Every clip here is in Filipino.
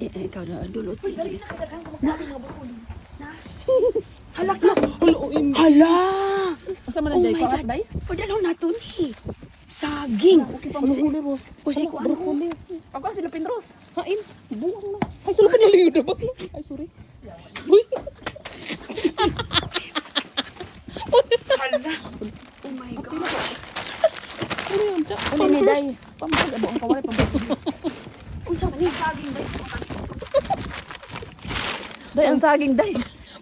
Ikaw na, dulot. Na. Hala ka. Hala. Asa man Oh day my ko God. day? Padalaw na to ni. Saging. Kusi ko ano? Ako si Lupin Rose. Hain. Buang na. Ay sulupin na lang dapat. Ay sorry. Uy. Hala. Oh my God. Ano yun? Ano ni day? Pambal abo ang kaway pambal. Unsa man ni saging day? Day ang saging day.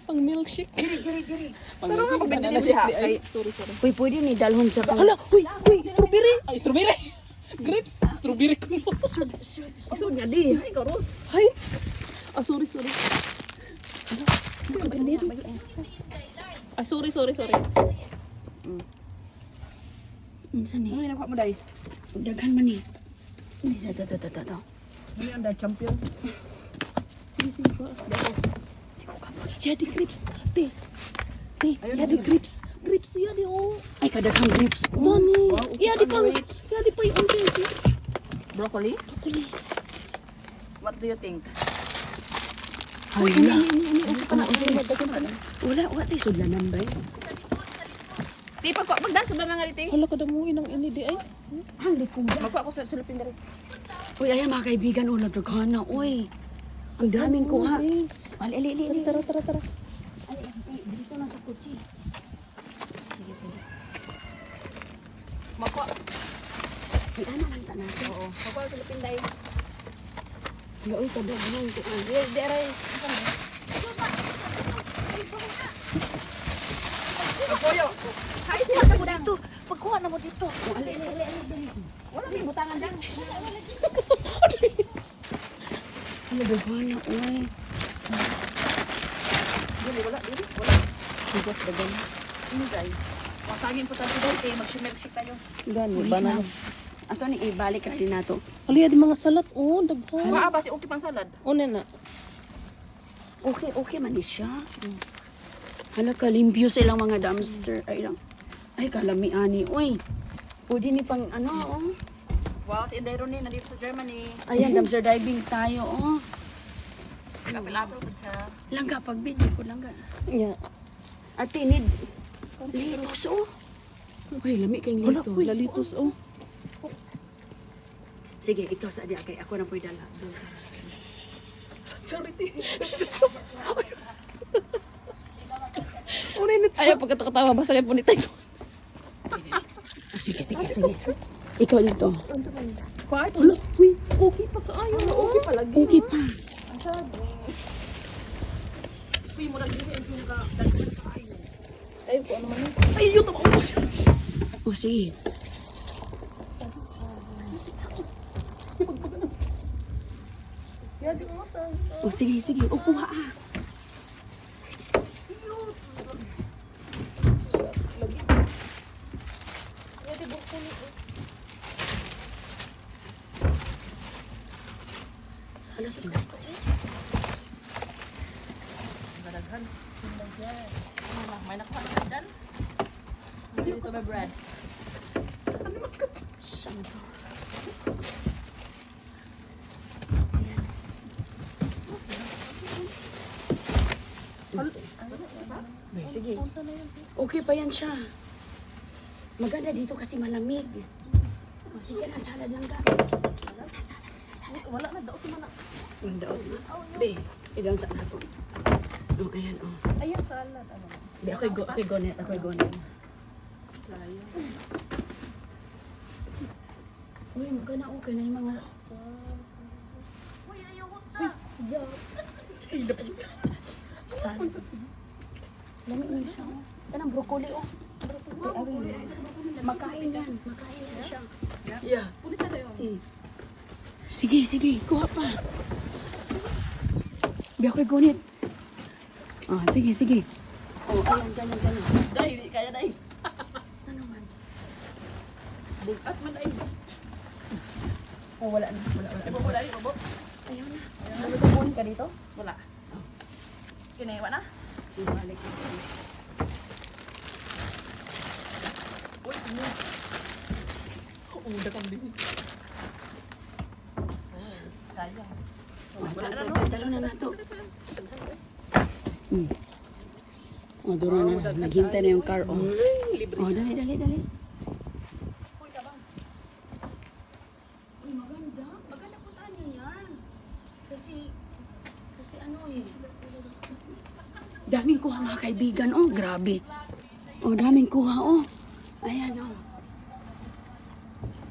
Pang milkshake. Giri. Pero nga banana shake di ay. Sorry. Uy, pwede ni dalhon sa pang... Hala, uy, strawberry. Ay, strawberry. Grapes. Strawberry ko mo. Isod nga di. Ay, Ross. Ay. Ah, sorry. Ay, sorry. Unsa ni? Ano yung mo day? Daghan man ni. Ni ta. Ano yung day champion? Sige ko. Ya di grapes. Te. Ya di grapes. Grapes ya di oh. Ay kadaghang grapes. Dani. Ya di pang. Ya di pa yung grapes. Broccoli? What do you think? Hala. Wala tayo sudlanan ba? Di magdasa ba mga dito? Hala, kadamuin ng ini di ay. Ang likong. Magpa ako sa sulupin dari. Uy, ayan mga kaibigan, nagdaghana. Uy, ang daming kuha. Ali. Tara. Ali, dito na sa kutsi. Sige. Magpa. Di ano lang sa natin. Oo. Magpa sa sulupin dari. Uy, kadaghan ko. Dari. Apoyo. Ay, siya mo dito. Pagkuha na mo dito. Ali. Wala may butangan dyan. Ano daghana, uy. Wala. Hugas dagan. Ini day. Masagin po tayo daw kay mag-milkshake tayo. Gani, Uy, banana. Ato ni ibalik ka rin nato. Ali, di mga salat. Oh, daghan. Waa ba si okay pang salad? Una na. Okay man ni siya. Hala ka, limpyo silang mga dumpster. Ay, kalamiani. Uy, pwede ni pang ano, oh. Wow, si Inday Ronnie nandito sa Germany. Ayan, dumpster diving tayo, oh. Kapilado po sa... Langga, pagbili ko langga. Yeah. At tinid. Litos, oh. Uy, lami kayong Wala, litos. lalitos, oh. Sige, ikaw sa diya kay ako na po'y dala. Charity. Ayaw, pagkatakatawa, basta kayo punitay ko. Sige. Ikaw dito. Kwart? Uy, okay pa ka. Ayaw, Okay palagi. okay pa. Uy, murag dito yung ka. Ay, kung ano man yun. Ay, yun tama ko. Oh, sige. Yan, di mo sa... Oh, sige. Upo ha. Ano to? Madaghan. May nakuha na dyan. Dito may bread. Saan to? Sige. Okay pa yan siya. Maganda dito kasi malamig. O sige na, salad lang ka. Salad. Wala na, daot mo na. Ang daot na. Be, idang sa ato. Oh, ayan, oh. Ayan, salad. Ano? Be, ako'y gonet. Uy, magana okay na yung mga... Uy, ayaw ko ta. Salad. Lamig na siya, oh. Kanang broccoli, oh. Broccoli. Makain yan siya. Yeah. Pulit na yun. Sige. Kuha pa. Be, ako'y gonit. Ah, sige. Oh, ayan, ganyan. Day, di kaya day. Ano man? Bugat man day. Oh, wala na. Ay, bobo day, bobo. Ayaw na. Nagtapunin ka dito? Wala. Kinaiwa na? Ibalik. Uy, ano? Dagang din. Sayang. Dalo na nato. O, dura na. Naghintay na yung car. O, dali. Maganda. Maganda po tayo yan. Kasi ano eh. Daming kuha mga kaibigan. Oh, grabe. Oh, daming kuha. Oh. Ayan, oh.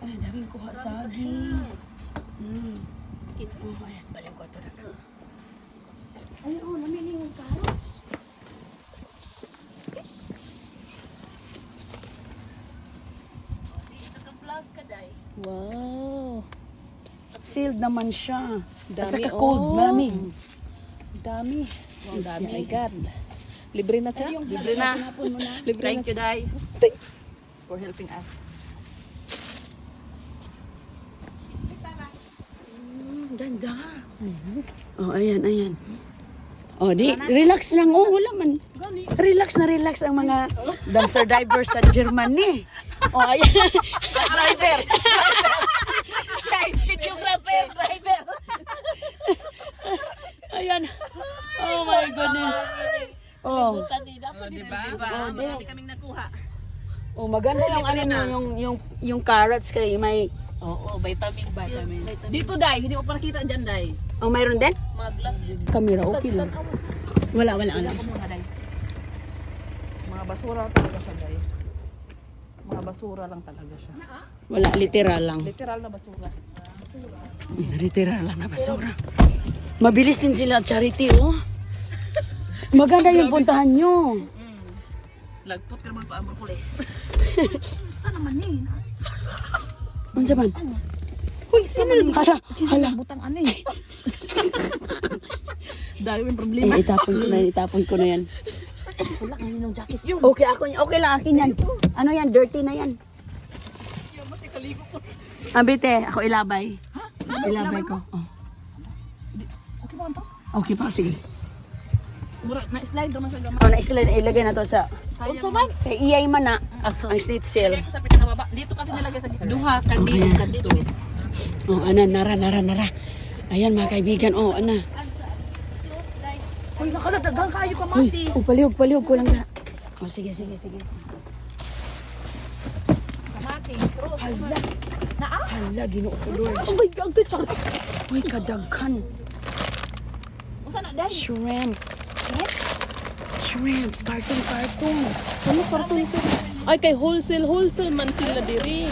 Ayan, daming kuha saging. Oh, ayan, baliw ko ito na. Ayan, oh, namili yung carrots. Wow. Sealed naman siya. At Dami, saka cold, oh. malamig. Dami. Wow, dami. Oh my God. Libre na siya? Libre na. Libre Thank na. you, Day, for helping us. Ganda. Oh, ayan. Oh, di, relax lang. Oh, wala man. Relax ang mga dumpster divers sa Germany. Oh, ayan. Driver! Videographer! Driver! Ayan. Oh my goodness. Oh. Diba? Marami kaming nakuha. Oh, maganda yung ano nyo, yung carrots kay may Oo, vitamins. Dito, Day. Hindi mo pa nakita dyan, Day. oh, mayroon din? Mga glass. Kamera okay lang. Wala. Wala ko muna, Day. Mga basura talaga siya, Day. Mga basura lang talaga siya. Wala, literal lang. Literal na basura. Literal lang na basura. Mabilis din sila charity, oh. Maganda yung puntahan nyo. Lagpot ka naman pa ang makuli. Saan naman ni? Ano man? Uy, sino Hala. butang ano eh? Dahil may problema. Itapon ko na yan. Wala ngayon ng jacket yun. Okay lang, akin yan. Ano yan, dirty na yan. Abite, ako ilabay. Ilabay ko. Oh. Okay ba ito? Okay pa, sige. Mura, na-slide naman siya gamay. Oh, naisla, ilagay na to sa... Unsa man? Kay iyay man na, ang snitzel. Kaya ko sa pinakababa. Dito kasi nilagay sa gitna. Duha, kandito. Oh, ana, nara. Ayan, mga kaibigan. Oh, ana. Uy, nakaladagang kayo ka, Uy, Matis. palihog ko lang na. Oh, sige. Kamatis, Rose. Hala, ginoo ko, Lord. Oh my God, ang Uy, kadaghan. Usa na, Day? Shrimp, starting carton. Ano karton ko? Ay, kay wholesale man sila diri.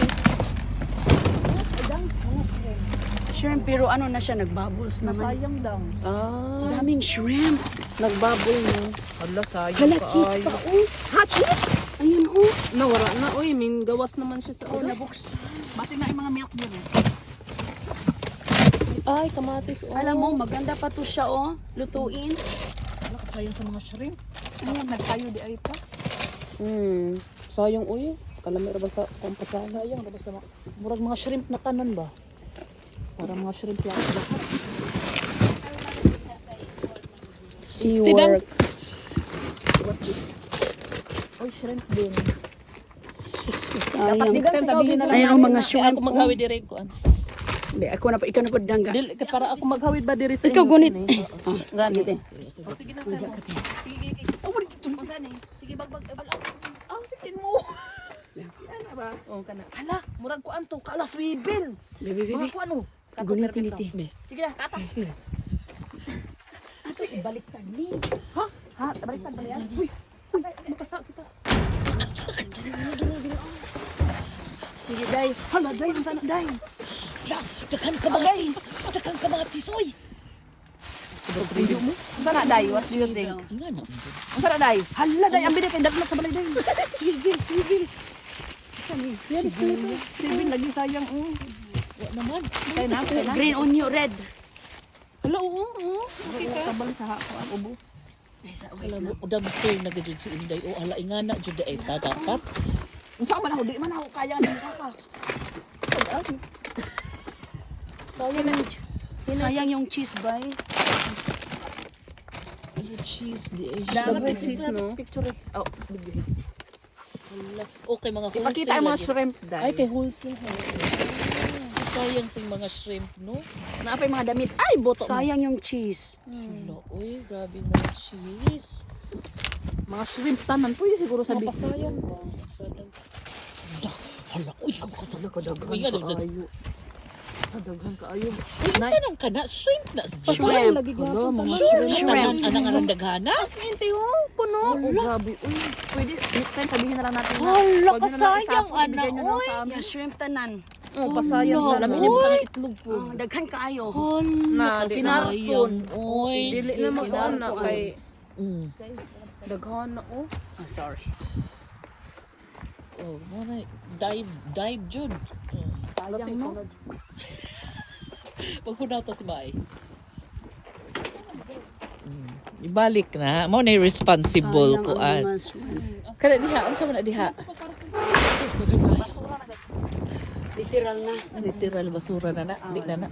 Shrimp, pero ano na siya, nagbubbles naman. Sayang lang. Ah, Daming shrimp. nagbabol no. Hala, sayang Hala, cheese pa, oh. Ha, cheese? Ayun, oh. Nawara na. Uy, min gawas naman siya sa Oh, ulo. nabuksan. Basi na yung mga milk din eh. Ay, kamatis. Oh. Alam mo, maganda pa to siya, oh. Lutuin. Hala, sayang sa mga shrimp. Ano, nagsayo di ay pa? Sayang uy. Kalamira ba sa kumpasan? Sayang, ano ba sa mga... Murag mga shrimp na tanan ba? Para mga shrimp lang lahat. Seawork. Oy, shrimp din. Sayang. Next time sabihin na lang Ayun, oh, mga Kaya shrimp. ako maghawid diri ko. Be, ikaw na po dangga. Dili para ako maghawid ba diri sa Ikaw inyo? gunit. Ah, Sige, te. Sige na, sige. Sige. Oh, wala dito. Saan eh? Sige, bagbag. Ah, sige mo. Ano ba? Oh, kana. Hala, murag ko anto. Kala swivel. Bebe. Murag ko ano? Kato Gunitin permito. iti. Sige na, kata. Ato, ibaliktad ni. Ha? Ha? Baliktad ba yan? Uy, makasa kita. Sige, Day. Hala, day, sana day. Dakan ka mga tisoy. Saan na, Day? What do you think? Saan na, Day? Hala, Day. Ang bilik ay daglak sa balay, Day. Swivel. Swivel, lagi sayang. Wala naman. Kaya na. Green onion, red. Hello, oo. Okay ka. Tabal sa hako ang ubo. Alam mo, udah gusto yung nagajud si Inday. O, ala, ingana, jud ay dapat. Ang saan man ako, di man ako kaya ng kaka. Sayang yung cheese, bay. Cheese, di ay. Dapat cheese, no? Picture it. Oh, bigyan. Okay, mga wholesale. Ipakita ang mga lagi. shrimp, Ay, Day. kay wholesale. sayang sing mga shrimp, no? Naapay mga damit. Ay, boto. Sayang yung cheese. Hala, uy, grabe mga cheese. Mga shrimp tanan. Pwede siguro sabi. Mapasayang ba? Hala, uy, ako ka talaga. Uy, nga, Kadaghan ka ayo. uy, saan ang kana? Shrimp na. Shrimp. Lagi Hala, mga Shrimp. shrimp. Tanan, anang arandaghana? Hindi oh, puno. Oh, grabe. Uy, pwede next time sabihin na lang natin. Hala, Huwag nyo na lang kasayang, itapon, ibigay nyo na lang ana, sa amin. Yeah, shrimp tanan. Oh, pasayang Hala, na. Lamin niya baka uy. ng itlog po. Oh, daghan kaayo. Na, Hala, di kasayang. Uy. Dili na mag-on na kay Mm. daghan na oh. Oh, sorry. Oh, muna, dive, Jud. Oh. Sayang no. Paghunaw to si Bay. Ibalik na. Mo na responsible Sayang ko ang an. mga shrimp. Kada diha, unsa man na diha? Literal na. Literal basura na na, di na na.